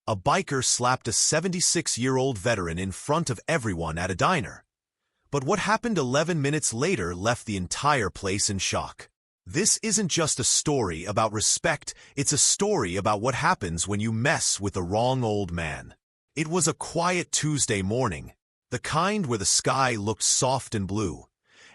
A biker slapped a 76-year-old veteran in front of everyone at a diner. But what happened 11 minutes later left the entire place in shock. This isn't just a story about respect, it's a story about what happens when you mess with the wrong old man. It was a quiet Tuesday morning, the kind where the sky looked soft and blue,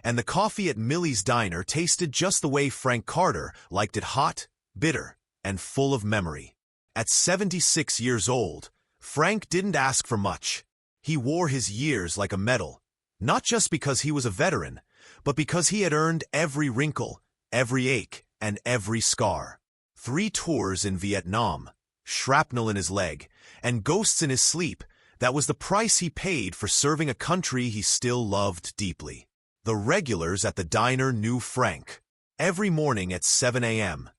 and the coffee at Millie's diner tasted just the way Frank Carter liked it: hot, bitter, and full of memory. At 76 years old, Frank didn't ask for much. He wore his years like a medal, not just because he was a veteran, but because he had earned every wrinkle, every ache, and every scar. 3 tours in Vietnam, shrapnel in his leg, and ghosts in his sleep. That was the price he paid for serving a country he still loved deeply. The regulars at the diner knew Frank. Every morning at 7 a.m.,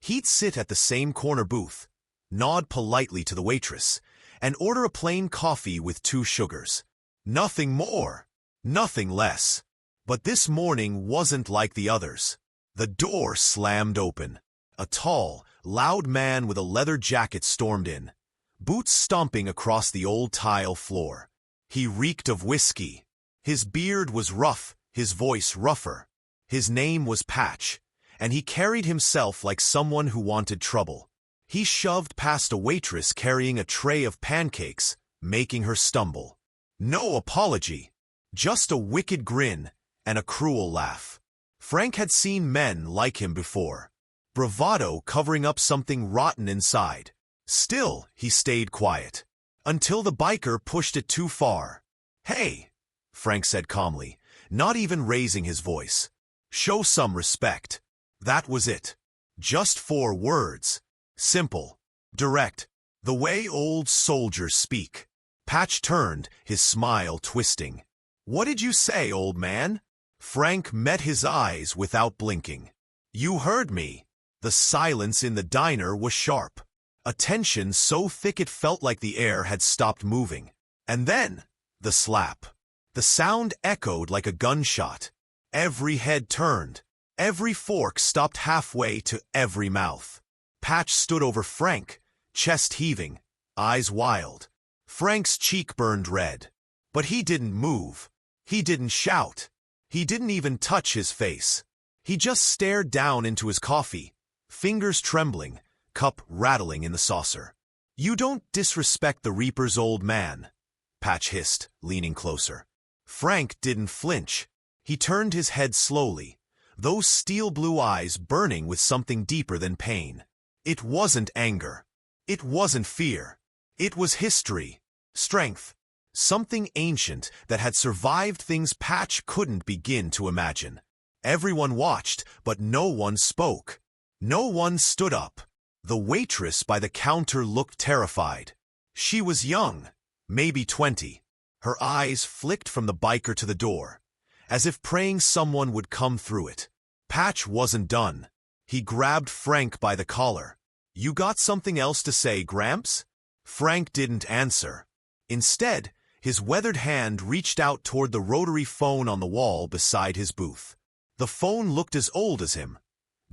he'd sit at the same corner booth, nod politely to the waitress, and order a plain coffee with 2 sugars. Nothing more, nothing less. But this morning wasn't like the others. The door slammed open. A tall, loud man with a leather jacket stormed in, boots stomping across the old tile floor. He reeked of whiskey. His beard was rough, his voice rougher. His name was Patch, and he carried himself like someone who wanted trouble. He shoved past a waitress carrying a tray of pancakes, making her stumble. No apology, just a wicked grin and a cruel laugh. Frank had seen men like him before. Bravado covering up something rotten inside. Still, he stayed quiet. Until the biker pushed it too far. "Hey," Frank said calmly, not even raising his voice. "Show some respect." That was it. Just 4 words. Simple. Direct. The way old soldiers speak. Patch turned, his smile twisting. "What did you say, old man?" Frank met his eyes without blinking. "You heard me." The silence in the diner was sharp. A tension so thick it felt like the air had stopped moving. And then, the slap. The sound echoed like a gunshot. Every head turned. Every fork stopped halfway to every mouth. Patch stood over Frank, chest heaving, eyes wild. Frank's cheek burned red. But he didn't move. He didn't shout. He didn't even touch his face. He just stared down into his coffee, fingers trembling, cup rattling in the saucer. "You don't disrespect the Reaper's old man," Patch hissed, leaning closer. Frank didn't flinch. He turned his head slowly, those steel blue eyes burning with something deeper than pain. It wasn't anger. It wasn't fear. It was history, strength, something ancient that had survived things Patch couldn't begin to imagine. Everyone watched, but no one spoke. No one stood up. The waitress by the counter looked terrified. She was young, maybe 20. Her eyes flicked from the biker to the door, as if praying someone would come through it. Patch wasn't done. He grabbed Frank by the collar. "You got something else to say, Gramps?" Frank didn't answer. Instead, his weathered hand reached out toward the rotary phone on the wall beside his booth. The phone looked as old as him,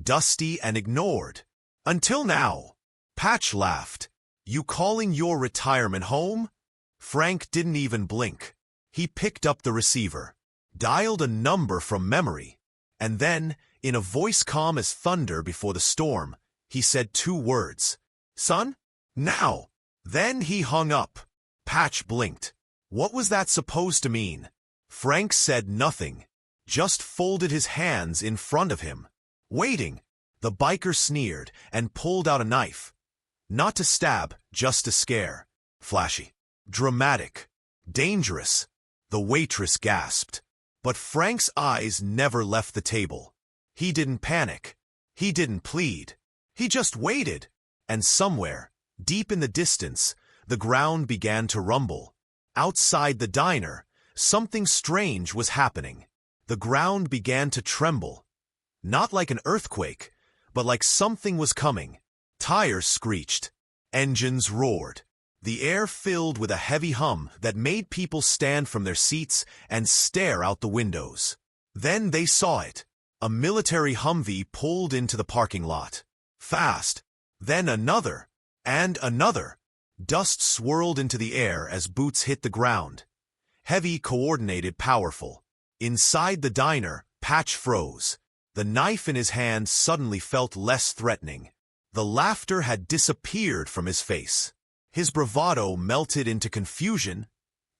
dusty and ignored. "Until now." Patch laughed. "You calling your retirement home?" Frank didn't even blink. He picked up the receiver, dialed a number from memory, and then, in a voice calm as thunder before the storm, he said 2 words. "Son? Now." Then he hung up. Patch blinked. What was that supposed to mean? Frank said nothing, just folded his hands in front of him. "Waiting." The biker sneered and pulled out a knife. Not to stab, just to scare. Flashy. Dramatic. Dangerous. The waitress gasped. But Frank's eyes never left the table. He didn't panic. He didn't plead. He just waited. And somewhere, deep in the distance, the ground began to rumble. Outside the diner, something strange was happening. The ground began to tremble. Not like an earthquake, but like something was coming. Tires screeched. Engines roared. The air filled with a heavy hum that made people stand from their seats and stare out the windows. Then they saw it. A military Humvee pulled into the parking lot. Fast. Then another. And another. Dust swirled into the air as boots hit the ground. Heavy, coordinated, powerful. Inside the diner, Patch froze. The knife in his hand suddenly felt less threatening. The laughter had disappeared from his face. His bravado melted into confusion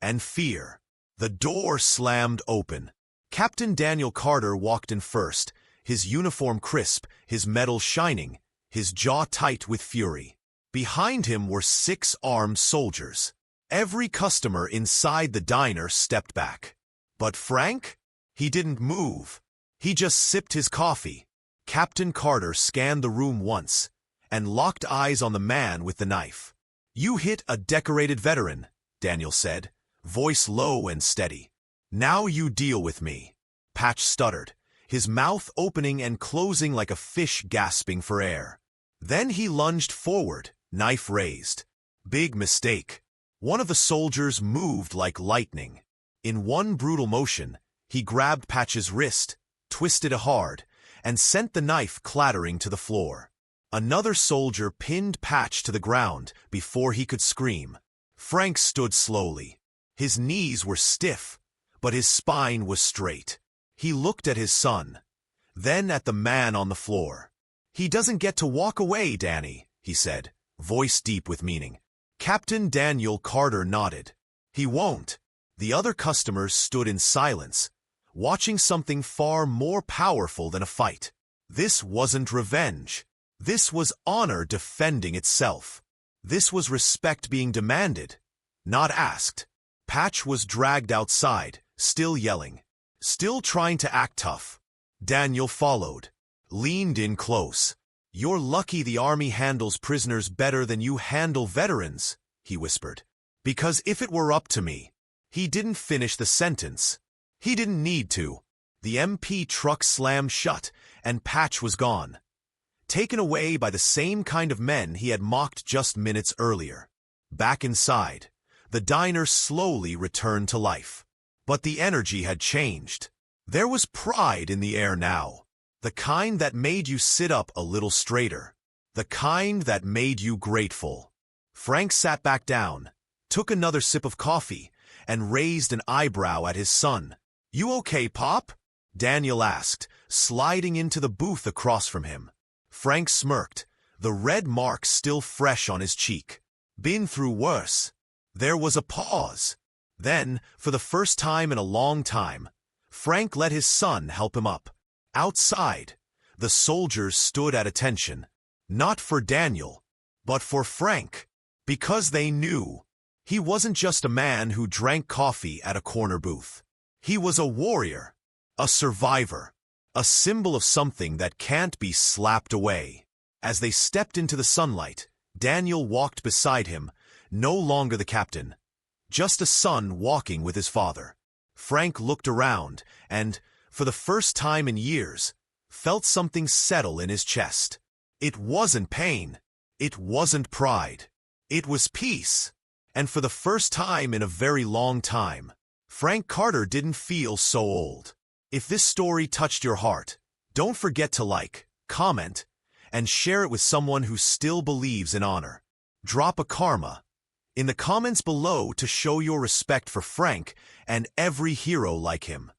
and fear. The door slammed open. Captain Daniel Carter walked in first, his uniform crisp, his metal shining, his jaw tight with fury. Behind him were 6 armed soldiers. Every customer inside the diner stepped back. But Frank? He didn't move. He just sipped his coffee. Captain Carter scanned the room once and locked eyes on the man with the knife. "You hit a decorated veteran," Daniel said, voice low and steady. "Now you deal with me." Patch stuttered, his mouth opening and closing like a fish gasping for air. Then he lunged forward, knife raised. Big mistake. One of the soldiers moved like lightning. In one brutal motion, he grabbed Patch's wrist, twisted it hard, and sent the knife clattering to the floor. Another soldier pinned Patch to the ground before he could scream. Frank stood slowly. His knees were stiff, but his spine was straight. He looked at his son, then at the man on the floor. "He doesn't get to walk away, Danny," he said, voice deep with meaning. Captain Daniel Carter nodded. "He won't." The other customers stood in silence, watching something far more powerful than a fight. This wasn't revenge. This was honor defending itself. This was respect being demanded, not asked. Patch was dragged outside, still yelling, still trying to act tough. Daniel followed, leaned in close. "You're lucky the Army handles prisoners better than you handle veterans," he whispered. "Because if it were up to me..." He didn't finish the sentence. He didn't need to. The MP truck slammed shut, and Patch was gone, taken away by the same kind of men he had mocked just minutes earlier. Back inside, the diner slowly returned to life. But the energy had changed. There was pride in the air now. The kind that made you sit up a little straighter. The kind that made you grateful. Frank sat back down, took another sip of coffee, and raised an eyebrow at his son. "You okay, Pop?" Daniel asked, sliding into the booth across from him. Frank smirked, the red mark still fresh on his cheek. "Been through worse." There was a pause. Then, for the first time in a long time, Frank let his son help him up. Outside, the soldiers stood at attention, not for Daniel, but for Frank, because they knew he wasn't just a man who drank coffee at a corner booth. He was a warrior, a survivor, a symbol of something that can't be slapped away. As they stepped into the sunlight, Daniel walked beside him, no longer the captain, just a son walking with his father. Frank looked around and, for the first time in years, felt something settle in his chest. It wasn't pain. It wasn't pride. It was peace. And for the first time in a very long time, Frank Carter didn't feel so old. If this story touched your heart, don't forget to like, comment, and share it with someone who still believes in honor. Drop a karma in the comments below to show your respect for Frank and every hero like him.